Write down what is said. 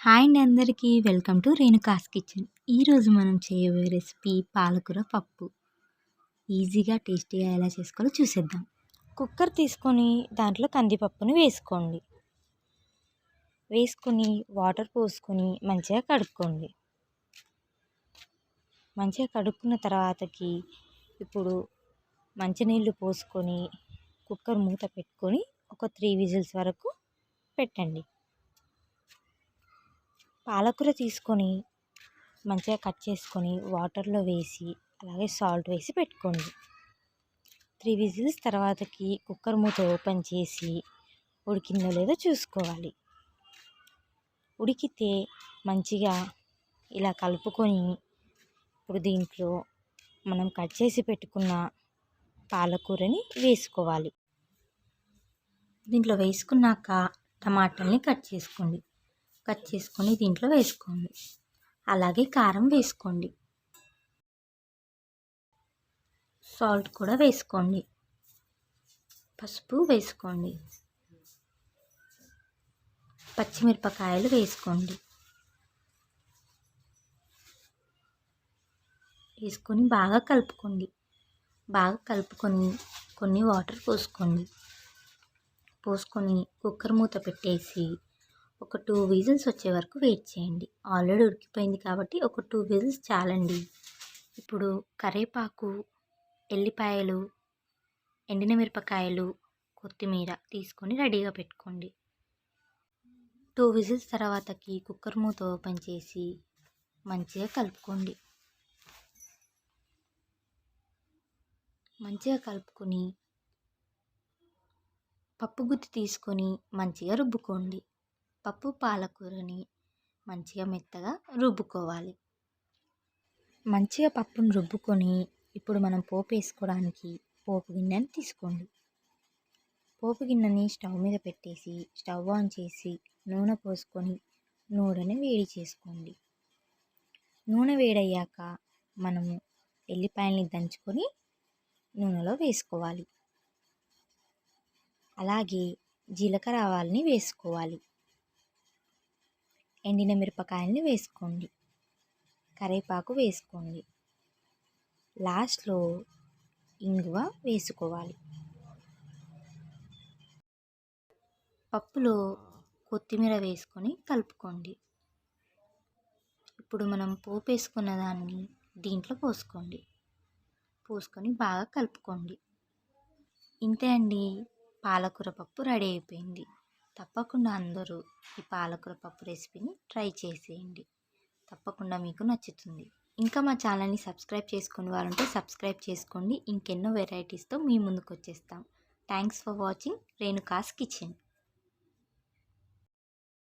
Hi అండి అందరికీ welcome to Renuka's kitchen. ఈరోజు మనం చేయబోయే రెసిపీ పాలకూర పప్పు. ఈజీగా టేస్టీగా ఎలా చేసుకోవాలో చూసేద్దాం. కుక్కర్ తీసుకొని దాంట్లో కందిపప్పుని వేసుకోండి. వేసుకొని వాటర్ పోసుకొని మంచిగా కడుక్కోండి. మంచిగా కడుక్కున్న తర్వాతకి ఇప్పుడు మంచినీళ్ళు పోసుకొని కుక్కర్ మూత పెట్టుకొని ఒక 3 విజిల్స్ వరకు పెట్టండి. పాలకూర తీసుకొని మంచిగా కట్ చేసుకొని వాటర్లో వేసి అలాగే సాల్ట్ వేసి పెట్టుకోండి. 3 విజిల్స్ తర్వాతకి కుక్కర్ మూత ఓపెన్ చేసి ఉడికిందో లేదో చూసుకోవాలి. ఉడికితే మంచిగా ఇలా కలుపుకొని ఇప్పుడు దీంట్లో మనం కట్ చేసి పెట్టుకున్న పాలకూరని వేసుకోవాలి. దీంట్లో వేసుకున్నాక టమాటాలని కట్ చేసుకొని దీంట్లో వేసుకోండి. అలాగే కారం వేసుకోండి, సాల్ట్ కూడా వేసుకోండి, పసుపు వేసుకోండి, పచ్చిమిరపకాయలు వేసుకోండి. వేసుకొని బాగా కలుపుకొని కొన్ని వాటర్ పోసుకొని కుక్కర్ మూత పెట్టేసి ఒక 2 విజిల్స్ వచ్చే వరకు వెయిట్ చేయండి. ఆల్రెడీ ఉడికిపోయింది కాబట్టి ఒక 2 విజిల్స్ చాలండి. ఇప్పుడు కరివేపాకు, ఎల్లిపాయలు, ఎండిన మిరపకాయలు, కొత్తిమీర తీసుకొని రెడీగా పెట్టుకోండి. 2 విజిల్స్ తర్వాతకి కుక్కర్ మూత ఓపెన్ చేసి మంచిగా కలుపుకొని పప్పు గుత్తి తీసుకొని మంచిగా రుబ్బుకోండి. పప్పు పాలకూరని మంచిగా మెత్తగా రుబ్బుకోవాలి. మంచిగా పప్పును రుబ్బుకొని ఇప్పుడు మనం పోపు వేసుకోవడానికి పోపు గిన్నెని తీసుకోండి. పోపు గిన్నెని స్టవ్ మీద పెట్టేసి స్టవ్ ఆన్ చేసి నూనె పోసుకొని నూనెని వేడి చేసుకోండి. నూనె వేడయ్యాక మనము ఎల్లిపాయల్ని దంచుకొని నూనెలో వేసుకోవాలి. అలాగే జీలకర్ర ఆవాల్ని వేసుకోవాలి. ఎండిన మిరపకాయల్ని వేసుకోండి, కరివేపాకు వేసుకోండి, లాస్ట్లో ఇంగువ వేసుకోవాలి. పప్పులో కొత్తిమీర వేసుకొని కలుపుకోండి. ఇప్పుడు మనం పోపు వేసుకున్న దాన్ని దీంట్లో పోసుకొని బాగా కలుపుకోండి. ఇంతే అండి, పాలకూర పప్పు రెడీ అయిపోయింది. తప్పకుండా అందరూ ఈ పాలకూర పప్పు రెసిపీని ట్రై చేసేయండి. తప్పకుండా మీకు నచ్చుతుంది. ఇంకా మా ఛానల్ని సబ్స్క్రైబ్ చేసుకుని వారుంటే సబ్స్క్రైబ్ చేసుకోండి. ఇంకెన్నో వెరైటీస్తో మీ ముందుకు వచ్చేస్తాం. Thanks for watching Renuka's kitchen.